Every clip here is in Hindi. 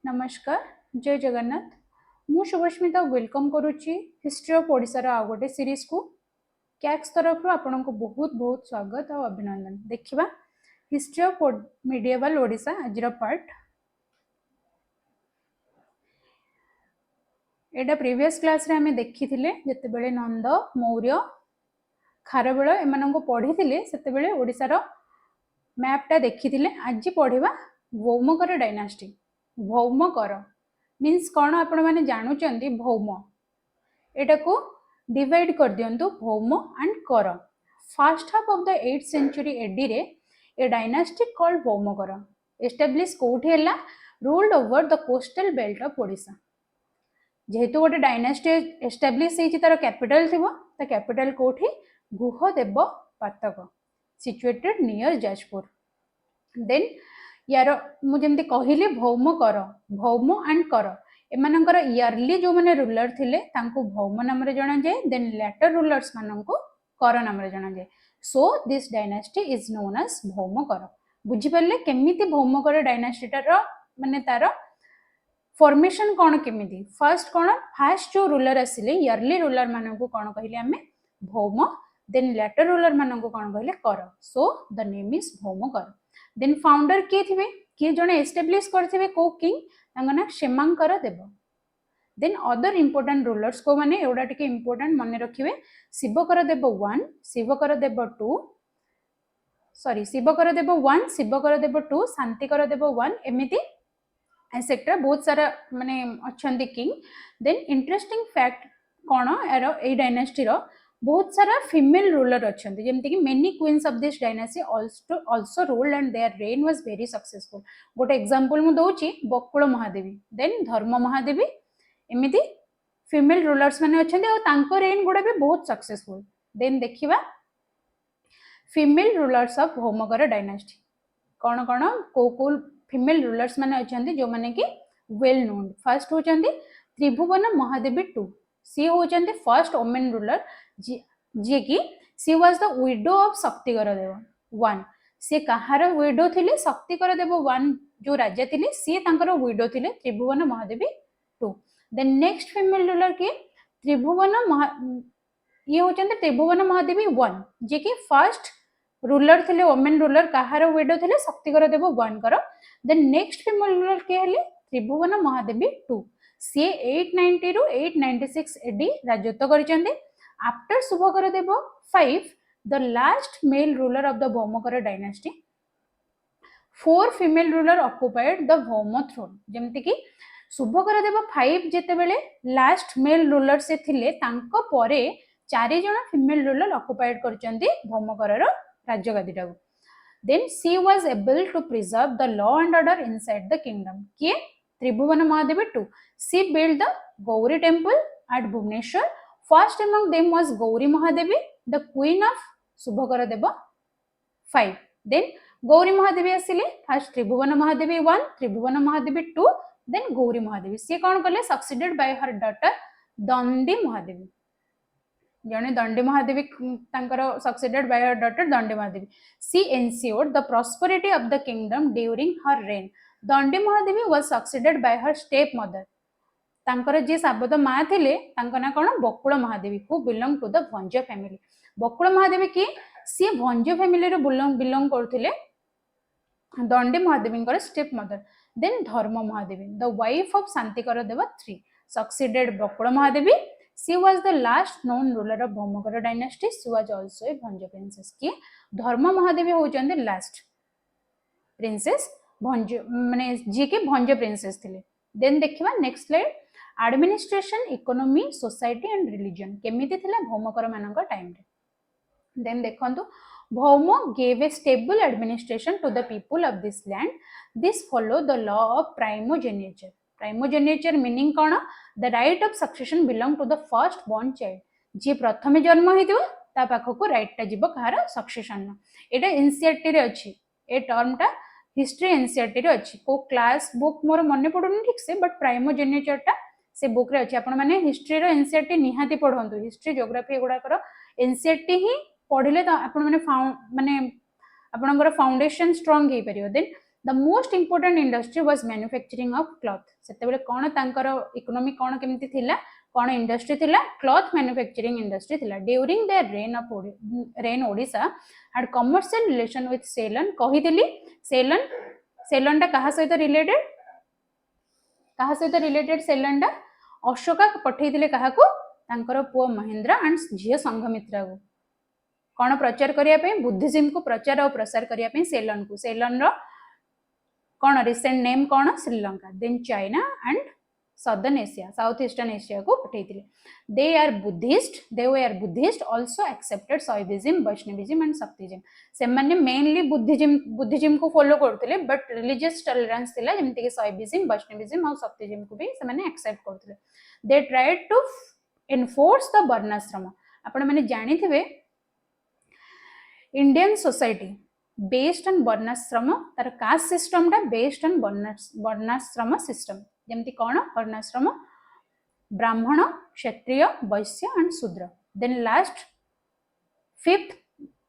नमस्कार जय जगन्नाथ मु Subhasmita welcome करुच्ची history of Odisha रो आ गोटे सीरीज को कैक्स तरफ आपन को बहुत बहुत स्वागत और अभिनंदन। देखिबा हिस्ट्री ऑफ मिडिएवल ओडिशा आज पार्ट एटा प्रीवियस क्लास रे हमें देखी थिले जते बेले नंद मौर्य खारवेल एमान को पढ़ी थिले सेते बेले ओडिशा रो मैपटा देखी थिले। आज पढ़िबा भौमकर डायनास्टी। भौमकर मीन्स कौन आपण मैंने जानूचंदी भौम एटा को डिवाइड कर दियंतु Bhauma and Kara. First half of the 8th century AD रे a dynasty called Bhaumakara establish कोठी हैला ruled over the coastal belt of Odisha. जेहेतु गोटे डायनास्टी एस्टैब्लिश होईची तार कैपिटल थिबो ता कैपिटल कोठी गुहदेव पातक सिचुएटेड नियर जाजपुर। देन यार मुझे कहली भौम कर भौम एंड कर एमानकर इयरली जो माने रूलर थिले तांको भौम नाम रे जाना जाए। देन लेटर रूलर्स माननको कर नाम रे जाना जाए। So this dynasty is known as Bhaumakara. बुझी परले केमिति भौमकर डायनास्टीटार माने तार फॉर्मेशन कौन केमिति। फर्स्ट कौन फास्ट जो रूलर आसिले इयरली रूलर माननको कौन कहले आमे भौम। देन लेटर रूलर माननको कौन कहले कर। So the name is Bhaumakara. Then founder किए थे किए जने एस्टेब्लिश करथिबे को किंग तांगा ना Kshemankara Deva. Then other important rulers को माने एवडा टिके इंपोर्टेंट माने रखिबे शिवकर देव 1 शिवकर देव 2 सॉरी शिवकर देव 1 शिवकर देव 2 शांतिकर देव 1 एमिति एसेक्ट्रा बहुत सारा माने अछंती किंग। देन इंटरेस्टिंग फैक्ट कोन एरो ए डायनास्टी रो बहुत सारा फीमेल रूलर अच्छा जमती कि many queens of this dynasty also ruled and their reign was very successful। गोटे एग्जांपल मु दउची बकुल महादेवी देन धर्म महादेवी एमिति फीमेल रूलर्स माने अछंती और तांको रेन गुडा भी बहुत सक्सेसफुल। देन देखिबा female rulers of Bhaumakara dynasty कोन कोन को फीमेल रूलर्स माने अछंती जो माने कि वेल नोन। फर्स्ट होचंती त्रिभुवन महादेवी 2 सी होचंती फर्स्ट वुमेन रूलर जी कि she was the widow of Shaktikara Deva 1। She कहार विडो थिले शक्तिकर देव 1 जो राजा थिले सी तांकर विडो थिले Tribhuvana Mahadevi 2। Then next female ruler के त्रिभुवन ये होचंते त्रिभुवन महादेवी 1 जे कि फर्स्ट रूलर थिले वुमेन रूलर कहार विडो थिले शक्तिकर देव 1 कर। देन नेक्स्ट फीमेल रूलर के हेले त्रिभुवन महादेवी 2 सी 890 रु 896 एडी राजत्व करिसेंते। After Shubhakara Deva 5 the last male ruler of the Bhaumakara dynasty 4 female ruler occupied the Bhauma throne. जेमति कि शुभकर देव 5 जेते बेले लास्ट मेल रूलर से थिले तांको परे 4 जण फीमेल रूलर ऑक्युपाइड करचंती भौमकर रो राज्यगादीटा। Then she was able to preserve the law and order inside the kingdom. के Tribhuvana Mahadevi 2 she build the Gauri temple at Bhubaneswar. First among them was Gauri Mahadevi, the queen of Subhakara Deva 5. Then Gauri Mahadevi asile first Tribhuvan Mahadevi 1, Tribhuvan Mahadevi 2, then Gauri Mahadevi. Se कौन कले succeeded by her daughter Dandi Mahadevi। जने दंडी महादेवी तांकर succeeded by her daughter Dandi Mahadevi। She ensured the prosperity of the kingdom during her reign। Dandi Mahadevi was succeeded by her stepmother। तांकर जे साबत माँ थिले तांका ना कोन Bakula Mahadevi who belong to the Bhanja family. Bakula Mahadevi की सी भंज फैमिली रो बिलोंग करथिले Dandi Mahadevi step mother. Then Dharma Mahadevi the wife of Shantikara Deva 3 succeeded Bakula Mahadevi. She was the last known ruler of Bhaumakara dynasty. She was also a Bhanja princess. की धर्म महादेवी होचंदे लास्ट प्रिंसेस भंज माने जी के भंज प्रिंसेस थिले। देन देखिबा next slide administration economy society and religion केमिति थिला भौमकर मानक टाइम रे। देन देखंतु Bhauma gave a stable administration to the people of this land. This follow the law of primogeniture. Primogeniture meaning कोन the right of succession belong to the first born child. जे प्रथमे जन्म हेतिबो ता पाखको राइटटा जीव कहार सक्सेशन। एटा एनसीईआरटी रे अछि ए टर्मटा हिस्ट्री एनसीईआरटी रे अछि। को क्लास बुक मोर मने पडुनी ठीक से बट प्राइमोजेनिचरटा से बुक रे अछि। आपण माने हिस्ट्री रो एनसीईआरटी निहाती पढंतु। हिस्ट्री ज्योग्राफी एगुडा कर एनसीईआरटी ही पढिले त आपण माने आपणकर फाउंडेशन स्ट्रांग हे परियो। Then the most important industry was manufacturing of cloth सेतेबेले कोन तांकर इकोनॉमी कोन केमती थिला कोन इंडस्ट्री थिला क्लॉथ मैन्युफैक्चरिंग इंडस्ट्री थिला during their reign Odisha had commercial relation with Ceylon कहिदिली सेलन सेलन टा कहा सहित रिलेटेड सेलन टा अशोका पठेइदिले काहाकू तांकर पुओ महेंद्र एंड झियो संघमित्रा को कोन प्रचार करिया पे बुद्धिज्म को प्रचार और प्रसार करिया पे सेलन रो कौन रिसेंट नेम कौन Sri Lanka then China and southern Asia south eastern Asia को पठेइथिले they were Buddhist also accepted Shaivism Vaishnavism and Shaktism से माने मेनली बुद्धिज्म को फॉलो करथिले बट रिलीजियस टॉलरेंस थिला जेमति कि शैविज्म वैष्णविज्म और शक्तिज्म को भी से माने एक्सेप्ट करथिले they tried to enforce the varnashrama आपण माने जानिथिबे Indian society based on varnashrama तार कास्ट सिस्टम टा बेस्ड ऑन वर्णाश्रम सिस्टम जेमती कौन वर्णाश्रम ब्राह्मण क्षत्रिय वैश्य एंड शूद्र देन लास्ट फिफ्थ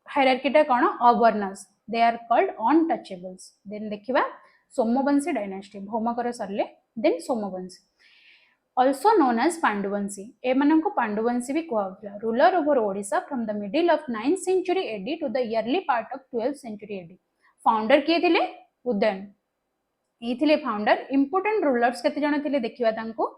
हायरार्की टा कौन अवर्णस they are called untouchables then देखिबा सोमवंशी डायनेस्टी भौमकर सरले then Somavamshi also known as Panduvamshi एमानंको पांडुवंशी भी कहउतला ruler over Odisha from the middle of 9th century AD to the early part of 12th century AD founder किए थिले उदयन ई थिले फाउंडर इंपोर्टेंट रूलर्स केते जण थिले देखिबा तांको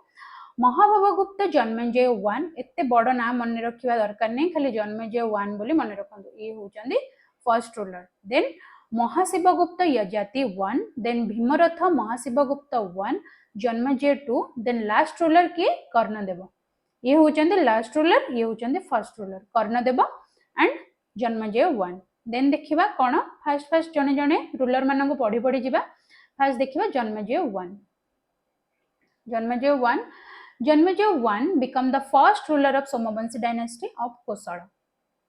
महाभवगुप्त जन्मेजय 1 एते बड़ ना मन रखिबा दरकार नै खाली जन्मेजय 1 बोली मन रखंतु ई होचंदी first ruler then Mahashivagupta Yayati 1 then Bhimaratha Mahashivagupta 1 Janamejaya 2 then last ruler किए कर्णदेव ये होचंदी लास्ट रूलर ये होचंदी first ruler Karnadeva and Janamejaya 1 then देखिबा कोन फर्स्ट जने जने रूलर मानन को पढी जिबा फर्स्ट देखिबा Janmejay 1 become the first ruler of Somavamsi dynasty of Kosala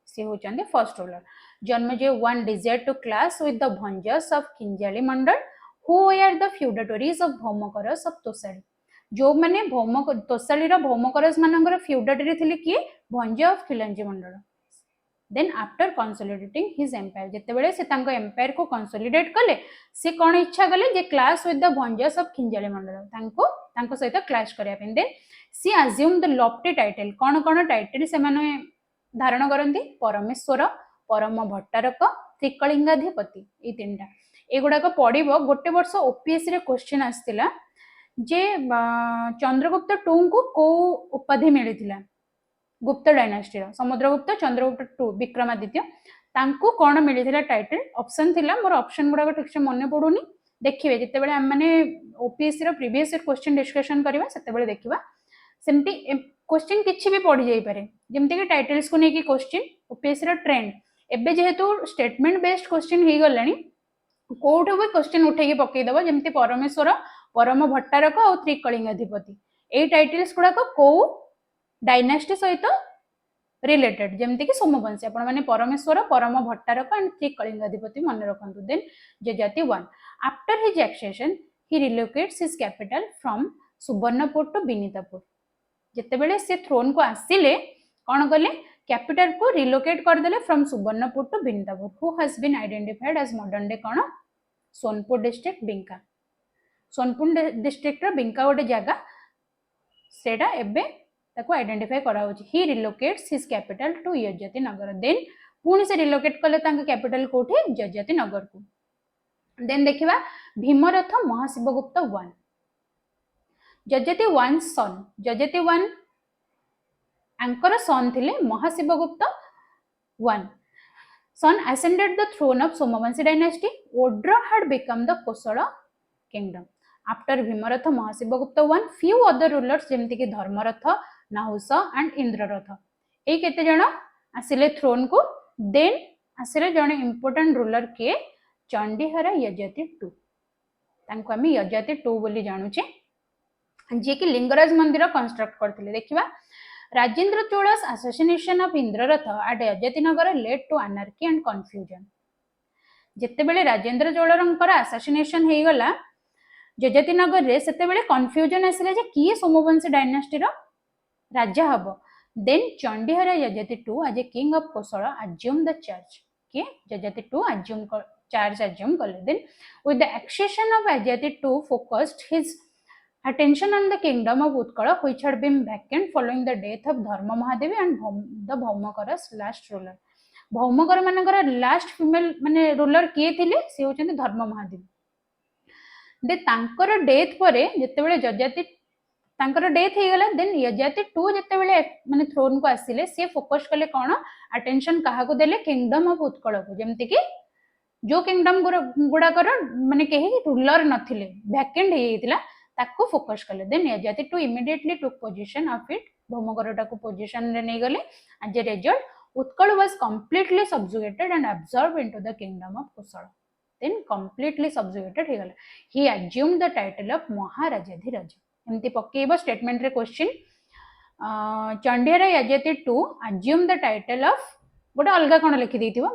से होचंदी first ruler Janmejaya 1 desired to clash with the Bhanjas of Kinjali Mandal who were the feudatories of Bhauma-Karas of Tosali जो माने तोसाली रो भौमकरस मानकर फ्यूडेटरी थिले कि Bhanja of Khinjali mandala then after consolidating his empire जेतेबेले से तांको एम्पायर को कंसोलिडेट कले से कोन इच्छा कले जे class with the Bhanjas of Khinjali Mandal तांको सहित क्लास करिया पेन then she assume the lofty title कोन टाइटल से माने धारण करंती परमेश्वर परम भट्टारक त्रिकलिंगाधिपति ए तीनटा एगुडा को पढिबो गोटे वर्ष ओपीएससी रे क्वेश्चन आस्तिला जे चंद्रगुप्त 2 को को उपाधि मिलिथिला गुप्त डायनास्टी रो समुद्रगुप्त चंद्रगुप्त 2 विक्रमादित्य तांको कोन मिलिथिला टाइटल ऑप्शन थिला मोर ऑप्शन गुडा ठीक से मन पडुनी देखिबे जते बेले हम माने ओपीएससी रो प्रीवियस ईयर क्वेश्चन डिस्कशन करबा सेते बेले देखिबा सेमती क्वेश्चन किछि भी पढि जाई पारे जेमते कि टाइटल्स को नेकी क्वेश्चन ओपीएससी रो ट्रेंड एबे जेहेतु स्टेटमेंट बेस्ड क्वेश्चन हे गलानी कोठो भी क्वेश्चन उठे के पकई दबो जेमती परमेश्वर परम भट्टारक और त्रिकलिंगाधिपति ए टाइटल्स गुडा को डायनास्टी सहित रिलेटेड जेमती कि सोमवंशी आपण माने परमेश्वर परम भट्टारक एंड त्रिकलिंगाधिपति मन रखंतु then Yayati 1 after his accession he relocates his capital from Suvarnapur to Binitapur जते बेले से थ्रोन को आसिले कोन गले कैपिटल को रिलोकेट कर देले from Suvarnapur to Binitapur who has been identified as modern day कोन सोनपुर डिस्ट्रिक्ट बिंका सोनपुर डिस्ट्रिक्ट रो बिंका गोटे जगह सेटा एबे ताको आइडेंटिफाई करा होची he relocates his capital to Yayati Nagar then पुणी से रिलोकेट कले तांका कैपिटल कोठी यजति नगर को देन देखिबा भीमरथ महाशिवगुप्त 1 यजति 1 सन यजति 1 अंकर सन थिले Mahashivagupta 1 son ascended the throne of Somavamsi dynasty. Odra had become the Kosala kingdom. After Bhimaratha Mahasibagupta 1, few other rulers जेमती कि धर्मरथ नाहुसा एंड इंद्ररथ ए केते जण आसिले थ्रोन को देन आसिले जणे इंपोर्टेंट रूलर के चंडीहारा यजाति 2 तांको हम यजाति 2 बोली जानुचे जे कि लिंगराज मंदिर कंस्ट्रक्ट करथिले देखिबा Rajendra Chola's assassination of Indraratha at Yayatinagar led to anarchy and confusion जेते बेले राजेंद्र चोळरंकर असैसिनेशन हे गला यजातिनगर रे सेते बेले कंफ्यूजन आसिले जे की सोमवंशी डायनास्टी रो राजा हबो then Chandihara Yayati 2 as a king of Kosala assume the church के यजाति 2 अज्यूम चार्ज अज्यूम कले then with the accession of Yayati II focused his attention on the kingdom of Utkala which had been vacant following the death of Dharma Mahadevi and the Bhauma-Kara's last ruler. Bhauma-Kara मानकर last female माने ruler किए थिले से होचंते धर्म महादेवी दे तांकर डेथ परे जेतेबेले जजाति तांकर डेथ हे गला देन यजाति II जेतेबेले माने थ्रोन को आसिले से फोकस कले कोन अटेंशन काहा को देले किंगडम ऑफ उत्कल को जेमति कि जो किंगडम गुडा कर माने केही रूलर नथिले वैकेंट हे हितला ताको फोकस कले then Yayati II immediately took position of it भौमकरटा को पोजीशन रे नै गले as a result Utkal was completely subjugated and absorb into the kingdom of Kosala then completely subjugated हे गला he assume the title of Maharajadhiraja एमती पकेइबो स्टेटमेंट रे question Chandihara Yayati II assume the title of गोटे अलगा कोन लिखि देथिबो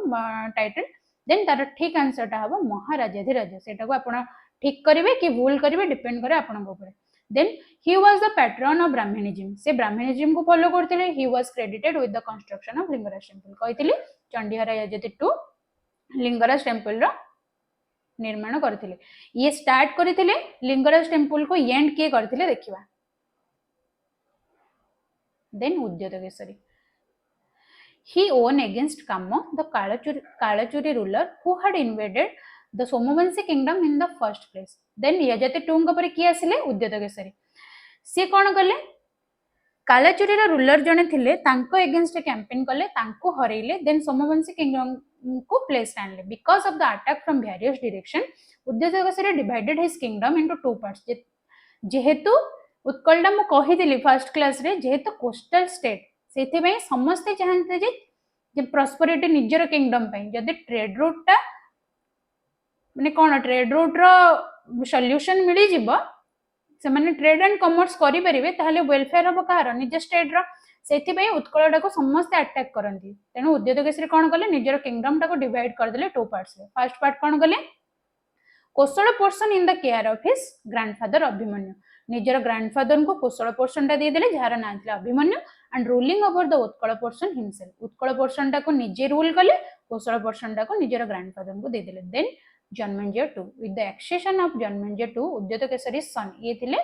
टाइटल देन तार ठीक आंसर ता हबो महाराजाधिराज सेटा को आपण ठीक करिवे कि भूल करिवे डिपेंड करे आपन ऊपर then he was the patron of Brahmanism से ब्राह्मणिज्म को फॉलो करथिले he was credited with the construction of Lingaraj temple कहितली चंडीहार यजाति II लिंगराज टेंपल रो निर्माण करथिले ये स्टार्ट करथिले लिंगराज टेंपल को एंड के करथिले देखिबा देन उद्यत Kesari he won against Kammo the Kalachuri ruler who had invaded the Somavamsi kingdom in the first place then यजाति II को परे की आसिले उद्यत केसरी से कोन कले कालाचुरी रा रूलर जने थिले तांको अगेंस्ट कैंपेन कले तांको हरेले देन सोमवंशी किंगडम को प्लेस आनले because of the attack from various direction Udyota Kesari divided his kingdom into two parts जेहेतु उत्कलडा म कहि दिली फर्स्ट क्लास रे जेहेतु कोस्टल स्टेट सेथि में समस्त चाहते जे प्रॉस्पेरिटी निजर किंगडम पई जदि ट्रेड रूट ता माने कोन ट्रेड रूट रो सॉल्यूशन मिली जिवो से माने ट्रेड एंड कॉमर्स करि परिबे ताहले वेलफेयर हो कार निज स्टेट रो सेथि में उत्कलडा को समस्त अटैक करंती तेनु उद्यत केसरी कोन करले निजर किंगडम टा को डिवाइड कर देले टू पार्ट्स रे फर्स्ट पार्ट कोन करले Kosala portion in the care of his grandfather Abhimanyu निजर ग्रैंडफादर को कोसळ पोर्शन टा दे देले जार नाम थिला Abhimanyu and ruling over the Utkal portion himself Utkal portion टा को निजे रूल कले कोसळ पोर्शन टा को निजर ग्रैंडफादर को दे देले then Janamejaya II with the accession of Janamejaya II Udyota Kesari son ये थिले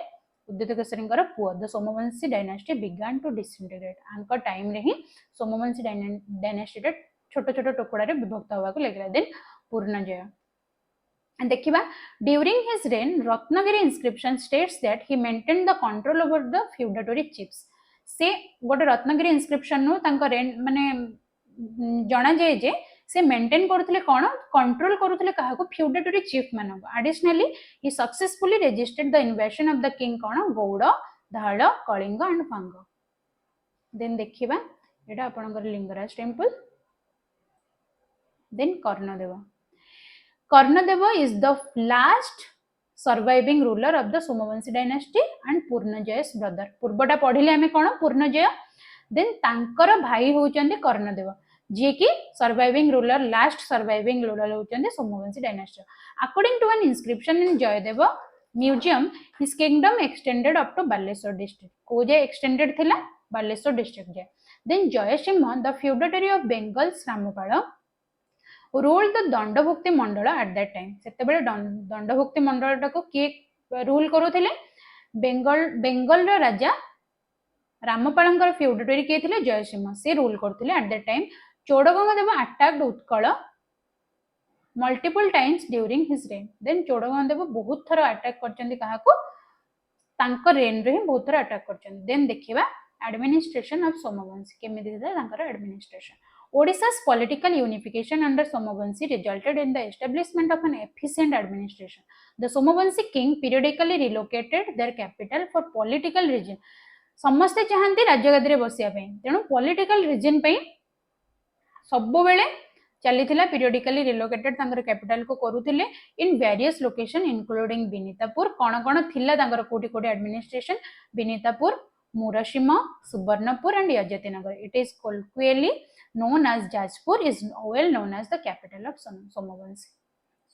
उद्यत केसरींकर पुओ the Somavanshi dynasty began to disintegrate आंकर टाइम रे ही सोमवंशी डायनास्टी रे छोट छोट टुकड़ा रे विभक्त होबा को लागला देन पूर्णजय and देखिबा during his reign Ratnagiri inscription states that he maintained the control over the feudatory chiefs से गोटे रत्नगिरी इंस्क्रिप्शन नु तांकर रेन माने जणा जाय जे से मेंटेन करथले कोन कंट्रोल करथले काहा को फ्यूडेटरी चीफ मानन additionally he successfully resisted the invasion of the king कोन गौड़ धाड़ कलिंग एंड फांग देन देखिबा एटा आपनकर Lingaraj temple then Karnadeva is the last surviving ruler of the Somavamsi dynasty and Purnajay's brother पूर्वटा पढ़िले हमें कोन पूर्णजय देन तांकर भाई होचंदे कर्णदेव जे कि surviving ruler last surviving ruler होचंदे Somavanshi dynasty according to an inscription in Jaydev museum his kingdom extended up to Baleshwar district को जे एक्सटेंडेड थिला बालेश्वर डिस्ट्रिक्ट जे then Jayasimha the feudatory of Bengal Rampal rule the Dandabhukti mandala at that time सेते बेले दंडभुक्ति मंडल टा को के रूल करूथिले बेंगल रो राजा रामपालंकर फ्यूडेटरी के थिले जयसिंह से रूल करथिले at that time चोडगंगदेव attacked Utkal multiple times during his reign then Chodagangadeva बहुत थर अटैक करचंदी काहा को तांकर रेन रे बहुत थर अटैक करचंदी देन देखिबा एडमिनिस्ट्रेशन ऑफ सोमवंशी केमिति दिला तांकर administration Odisha's political unification under Somavamsi resulted in the establishment of an efficient administration. The Somavamsi king periodically relocated their capital for political reason. समस्ते चाहंती राज्यगादी रे बसिया पे तेनु पॉलिटिकल रीजन पे सब बेले चलीथिला पीरियडिकली रिलोकेटेड तांकर कैपिटल को करूथिले in various location including Binitapur कोन थिला तांकर कोटी कोटी administration Binitapur Murasima Suvarnapur and Yayatinagar it is colloquially known as Jajpur is well known as the capital of Somavamsi.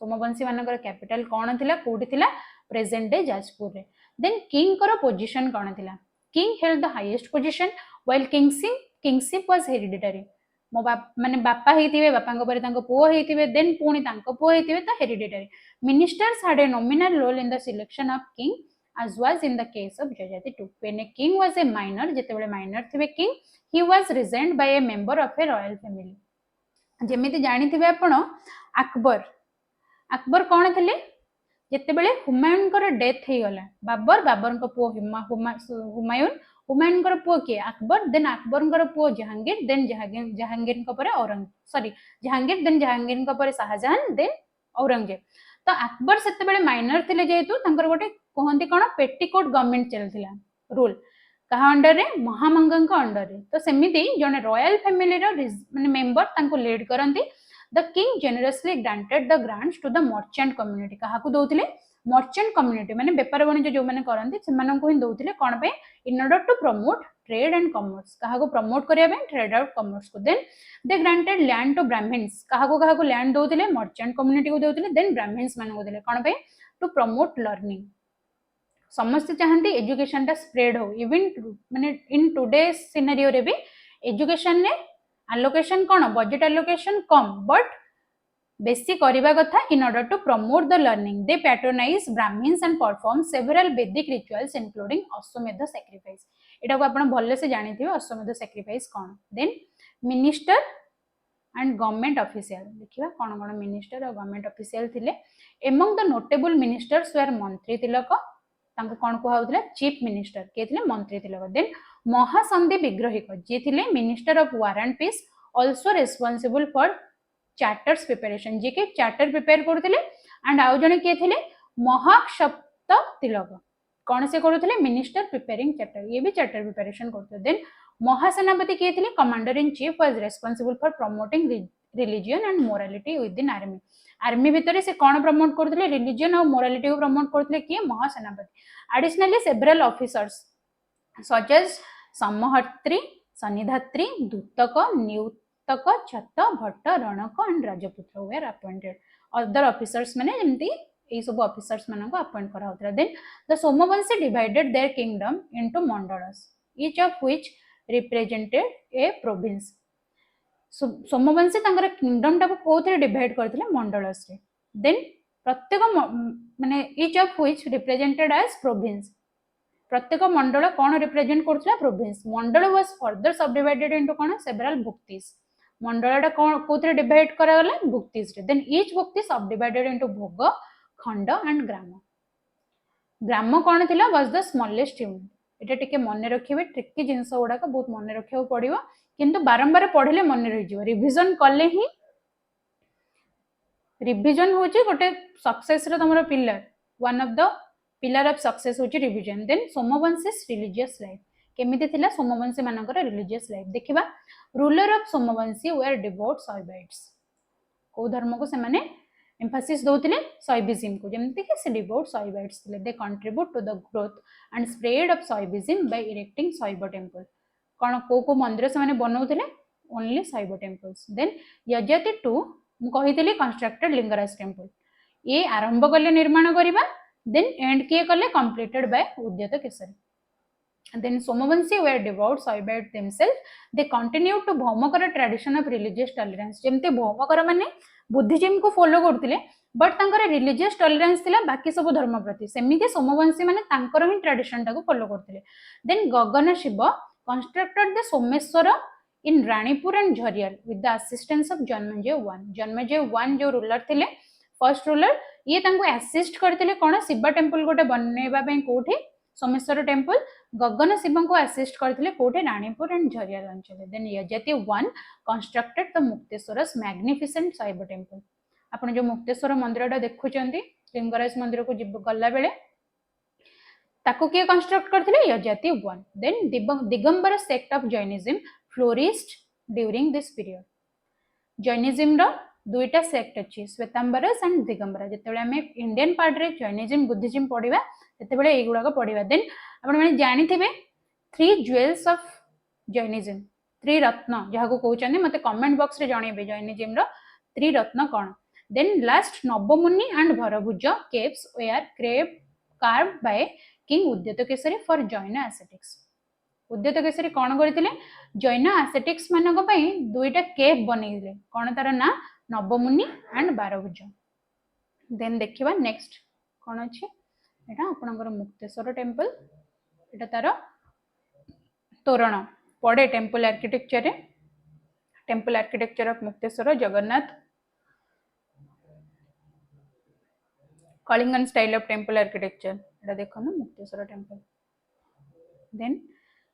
Somavamsi मानकर कैपिटल कोन थिला कोठी थिला प्रेजेंट डे जाजपुर रे देन किंग कर पोजीशन कोन थिला king held the highest position while kingship was hereditary मो माने बापा हेतिबे बापांको परे तांको पुओ हेतिबे देन पुणी तांको पुओ हेतिबे तो hereditary ministers had a nominal role in the selection of king as was in the case of Jayati II. When a king was a minor, जेतेबेले minor थिबे king, he was resented by a member of a royal family. जेमिति जानी थिबे आपण अकबर अकबर कौन थिले जेतेबेले हुमायून कर डेथ हे गला बाबर बाबर को पुओ हुमायून हुमायून कर पुओ के अकबर देन अकबर कर पुओ जहांगीर देन जहांगीर को परे औरंग सॉरी जहांगीर देन जहांगीर को परे शाहजहां देन औरंगजेब तो अकबर सेते बेले माइनर थिले जेहेतु तांकर गोटे कहंती कोन पेटीकोट गवर्नमेंट चलथिला रूल कहा अंडर रे महामंगन को अंडर रे तो सेमिति जने रॉयल फैमिली रो माने मेंबर तांको लीड करंती the king generously granted the grants to the merchant community कहा को दोथिले मर्चेंट कम्युनिटी माने व्यापार वाणिज्य जो माने करंती सेमान को ही दोथिले कोन पे in order to promote trade and commerce कहा को प्रमोट करिया बे ट्रेड और कॉमर्स को then they granted land to Brahmins कहा को लैंड दोथिले मर्चेंट कम्युनिटी को दोथिले देन ब्राह्मण्स मान को देले कोन पे टू प्रमोट लर्निंग समस्त चाहती एजुकेशन टा स्प्रेड हो इवन माने इन टुडे सिनेरियो रे भी एजुकेशन ने allocation कौन बजेट allocation कम बट बेसी करिबा कथा in order to promote the learning they patronise Brahmins and perform several Vedic rituals including Ashvamedha sacrifice एटा को आपण भल्ले से जानिथिबे अश्वमेध सैक्रिफाइस कौन then minister and government official देखिबा कोन कोन मिनिस्टर और गवर्नमेंट ऑफिशियल थिले among the notable ministers were mantri Tilak तांको कोन कहउतले चीफ मिनिस्टर के थिले मंत्री तिलक देन महासंधि विग्रहिक जे थिले minister of war and peace also responsible for charters preparation जे के चार्टर प्रिपेयर करथिले एंड आउ जने के थिले महासप्त तिलक कोन से करथिले मिनिस्टर प्रिपेयरिंग चार्टर ये भी चार्टर प्रिपरेशन करथे देन महासेनापति के थिले commander in chief was responsible for promoting religion and morality with in army army भितर से कौन प्रमोट करथिले रिलीजियन और मोरालिटी को प्रमोट करथिले किए Mahasenapati additionally several officers such as samahartri sannidhatri dutaka niyuktaka chhata bhatta ranaka and rajaputra were appointed other officers माने जेमती ए सब ऑफिसर्स माने को अपॉइंट करा होतला then the Somavanshi divided their kingdom into mandalas each of which represented a province Somavanshi तांकर किंगडम टा को कोथरे डिवाइड करथिले मंडलस रे देन प्रत्येक माने each of which represented as province प्रत्येक मंडल कौन रिप्रेजेंट करथिला province mandala was further sub divided into कौन सेवरल भुक्तिस मंडलटा कौन कोथरे डिवाइड करा गला भुक्तिस रे देन ईच भुक्ति सब डिवाइडेड इनटू भोग खंड एंड ग्राम ग्राम कौन थिला वाज द स्मॉलेस्ट यूनिट एटा टिके मन रखिबे ट्रिकी जिंस गुडा को बहुत मन रखियो पड़िबो किंतु बारंबार पढ़िले मन रहि जिवो रिवीजन कले ही रिवीजन होची गोटे सक्सेस रो तमरो pillar one of the pillar of success होची revision then Somavanshi's religious life केमिति थिला सोमवंशी मानकर रिलीजियस लाइफ देखिबा ruler of Somavanshi were devote Shaivites को धर्म को से माने एम्फासिस दोथिले सॉयबिज्म को जेमति कि से डिवोट सॉयबाइट्स थिले they contribute to the growth and spread of Shaivism by erecting Shaiva temple कोन को मंदिर से माने बनौथिले only Shaiva temples then Yayati 2 मु कहितली कंस्ट्रक्टेड लिंगराज टेंपल ये आरंभ कले निर्माण करिबा देन एंड किए कले completed by Udyota Kesari then Somavanshi were devote Shaivite themselves they continue to Bhaumakara tradition of religious tolerance जेमते भौमकर माने बुद्धिज्म को फॉलो करथिले बट तांकर रिलीजियस टॉलरेंस थिला बाकी सब धर्म प्रति सेमिति सोमवंशी माने तांकर ही ट्रेडिशन टाको फॉलो करथिले then Gagan Shiva constructed the Someshwar in Ranipur and Jhariyal with the assistance of Janamejaya 1 जो रूलर थिले फर्स्ट रूलर ये तांको असिस्ट करथिले कोन शिव टेंपल गोटे बनेबा पे कोठी सोमेश्वर टेंपल गगन शिव को असिस्ट करथिले कोठी रानीपुर एंड झरियाल अंचल देन यजति 1 कंस्ट्रक्टेड द मुक्तेश्वरस मैग्निफिसेंट शैव टेंपल आपण जो मुक्तेश्वर मंदिरटा देखुचंती लिंगराज मंदिर को गला बेले ताको के कंस्ट्रक्ट करथिले Yayati 1 then Digambar sect of Jainism flourished during this period Jainism रो दुईटा सेक्ट अछि श्वेतांबरस एंड दिगंबर जेतेबेले हमें इंडियन पार्ट रे जैनिज्म बुद्धिज्म पढिबा तेतेबेले एई गुडा को पढिबा देन आपण माने जानि थिबे 3 ज्वेल्स ऑफ जैनिज्म 3 रत्न जहा को कहउचने मते कमेंट बॉक्स रे जणेबे जैनिज्म रो 3 रत्न कोन then last Navamuni and Barabhuja caves were carved by king उद्यत केसरी फॉर जैन एस्थेटिक्स उद्यत केसरी कौन करथिले जैन आसेटिक्स मानक पई दुईटा केव बनेइले कौन तार ना नवमुनि एंड बारभुज देन देखिबा नेक्स्ट कौन अछि एटा आपनकर मुक्तेश्वर टेम्पल एटा तार तोरण पड़े temple architecture of Mukteshwar Jagannath Kalingan style of temple architecture एटा देखो ना मुक्तेश्वर टेम्पल देन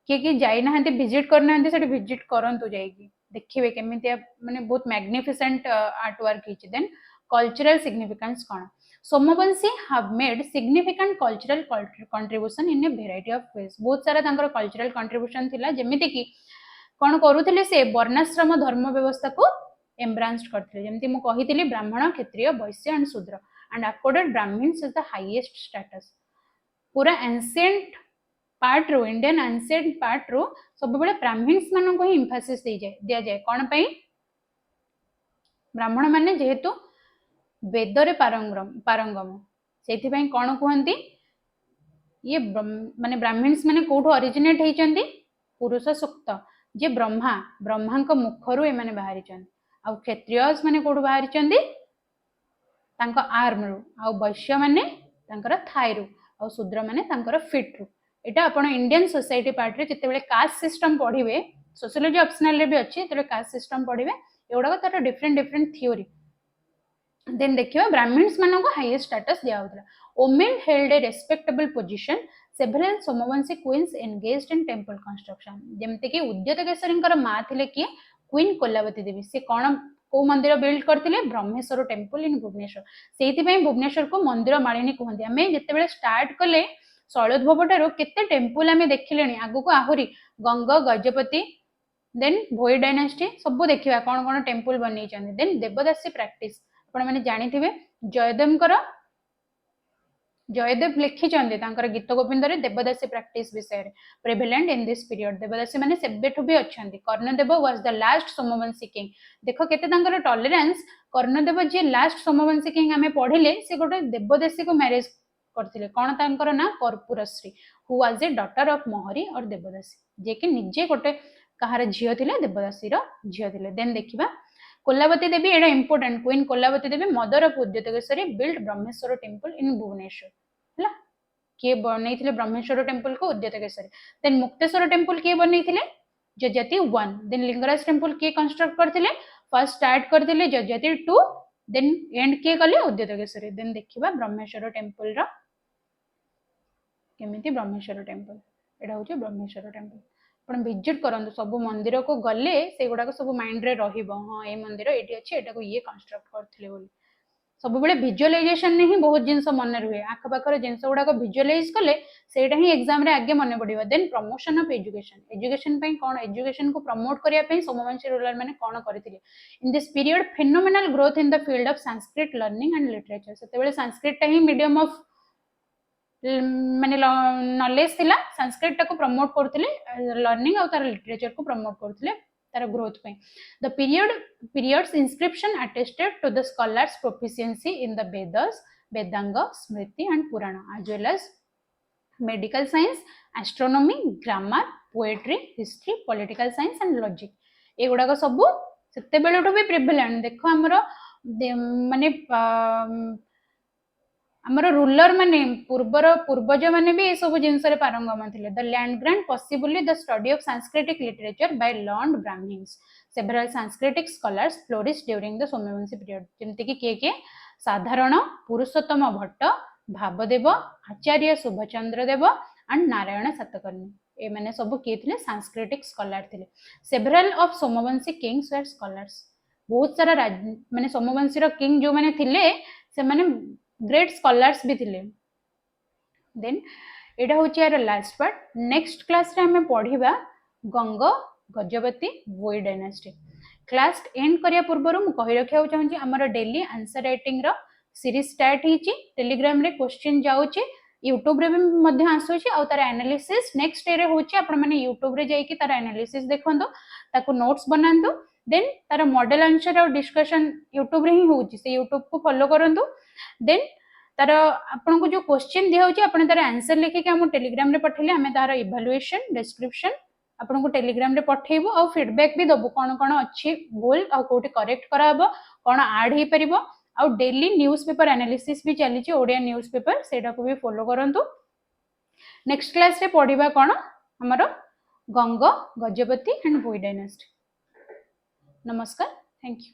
किए जाई ना विजिट करना विजिट करंतु जाइए देखिए केमी माने बहुत magnificent art work which then cultural significance कौन Somavamshi have made significant cultural contribution in a variety of ways बहुत सारा तांकर कल्चरल कंट्रीब्यूशन थिला जेमिति कि कौन करुथिले से वर्णाश्रम धर्म व्यवस्था को एम्ब्रास्ड करथिले जेमिति मु कहिथिली ब्राह्मण क्षत्रिय वैश्य एंड शूद्र and accorded Brahmins is the highest status पूरा एंशिएंट पार्ट रो इंडियन एंशिएंट पार्ट रो सब बेले ब्राह्मण्स मानन को ही एम्फासिस दिया जाए कौन पई ब्राह्मण माने जेहेतु वेद रे पारंगम सेथि पई कोन कहंती ये माने ब्राह्मण्स माने कोठो ओरिजिनेट हेचंती पुरुष सुक्त जे ब्रह्मांक मुखरु ए माने बाहरी चंती आ क्षत्रियस माने कोठो बाहरी चंती तांको आर्म रु आ वैश्य माने तांकर थाई रु आ शूद्र माने तांकर फिट रु एटा आपण इंडियन सोसाइटी पार्ट रे जते बेले कास्ट सिस्टम पढिबे सोशियोलॉजी ऑप्शनल रे भी अछि तले कास्ट सिस्टम पढिबे एवडा तार डिफरेंट थ्योरी देन देखिबा ब्राह्मण्स मानको को हाईएस्ट स्टेटस दिया होतला women held a respectable position several Somavanshi queens engaged in temple construction जेमते कि उद्यत केसरींकर मा थिले कि क्वीन कोलावती देवी से कोन को मंदिर बिल्ड करथिले ब्रह्मेश्वर टेंपल इन भुवनेश्वर सेति पई भुवनेश्वर को मंदिर मालिनी कहंती हमें जते बेले स्टार्ट कले शैलोद्भव ठारो केते टेंपल हमें देखिलेनी आगु को आहुरी गंग गजपति देन भोई डायनास्टी सब देखिबा कोन कोन टेंपल बनै छथि देन देवदासी प्रैक्टिस आपण माने जानिथिबे जयदेव लिखि गीत गोविंद रे देवदासी प्रैक्टिस विषय रे prevalent in this period devadasi माने सेबेठु भी अछंती Karnadeva was the last Somavanshi king देखो केते तांकर टॉलरेंस कर्णदेव जे लास्ट सोमवंशी किंग हमें पढिले से गोटे देवदासी को मैरिज करथिले कोन तांकर ना Karpurashri who was a daughter of Mahari और देवदासी जे कि निजे गोटे कहार झियो थिले देवदासी रो झियो थिले देन देखिबा कोलावती देवी एटा important queen Kolavati Devi mother of Udyotakeshari build Brahmeshwar temple in Bhubaneswar हला के बनैथिले ब्रह्मेश्वर टेंपल को उद्यतकेश्वरी देन मुक्तेश्वर टेंपल के बनैथिले जजति 1 देन लिंगराज टेंपल के कंस्ट्रक्ट करथिले फर्स्ट स्टार्ट करथिले जजति 2 देन एंड के कले उद्यतकेश्वरी देन देखिबा ब्रह्मेश्वर टेंपल रो केमिति ब्रह्मेश्वर टेंपल एटा होचे ब्रह्मेश्वर टेंपल आपण विजिट करंतु सब मंदिर को गले से गुडा को सब माइंड रे रहिबो हां ए मंदिर एटी अछि एटा को ये कंस्ट्रक्ट करथिले बोली सब बेले विजुअलाइजेशन ने ही बहुत जिंस मन रुए आख पाखर जिंस गुडा को विजुअलाइज कले सेटा ही एग्जाम रे आगे मन पड़िबो देन प्रमोशन ऑफ एजुकेशन पई कोन एजुकेशन को प्रमोट करिया पई सोमवंशी रूलर माने कोन करथिले इन this period phenomenal growth in the field of Sanskrit learning and literature सेते बेले संस्कृत ही मीडियम ऑफ माने नॉलेज थिला संस्कृत को प्रमोट करथिले लर्निंग और तार लिटरेचर को प्रमोट करथिले तार ग्रोथ पे the periods inscription attested to the scholars proficiency in the Vedas Vedanga Smriti and Purana as well as medical science astronomy grammar poetry history political science and logic एगुडा को सब सेते बेलटो भी प्रिविलेंट देखो हमरो माने आमर रूलर माने पूर्वज माने भी सब जिनस रे पारंगम थिले the land grant possibly the study of Sanskrit literature by learned Brahmins several Sanskrit scholars flourish during the Somavanshi period जेमते कि के साधारण पुरुषोत्तम भट्ट भावदेव आचार्य शुभचंद्र देव एंड नारायण सातकर्णी ए माने सब के थिले सांस्कृतिक स्कॉलर थिले several of Somavanshi kings were scholars बहुत सारा माने सोमवंशी रो किंग जो माने थिले से माने ग्रेट स्कॉलर्स भी थिले देन एटा होची यार लास्ट पार्ट नेक्स्ट क्लास रे हमें पढिबा गंग गजपति वोई डायनास्टी क्लास एंड करिया पूर्वरु मु कहि रखिया चाहूची हमर डेली आंसर राइटिंग रो सीरीज स्टार्ट हिची टेलीग्राम रे क्वेश्चन जाउची यूट्यूब रे भी मध्य आसुची आ तार एनालिसिस नेक्स्ट डे रे होची आपण माने यूट्यूब रे जाई कि तार एनालिसिस देखंदो ताको नोट्स बनांदो देन तार मॉडल आंसर और डिस्कशन यूट्यूब रे ही होची से यूट्यूब को फॉलो करंदो देन तार आपन को जो क्वेश्चन दिया होची आपण तार आंसर लिखि के हम टेलीग्राम रे पठेले हमें तार इवैल्यूएशन डिस्क्रिप्शन आपन को टेलीग्राम रे पठेइबो आ फीडबैक भी दबो कोन कोन अछि भूल आ कोठी करेक्ट कराबो कोन ऐड हे परिबो आ डेली न्यूज़पेपर एनालिसिस भी चली छि ओडिया न्यूज़पेपर सेटा को भी फॉलो करंतु नेक्स्ट क्लास रे पढिबा कोन हमरो गंग गजपति एंड भोई डायनेस्टी नमस्कार थैंक यू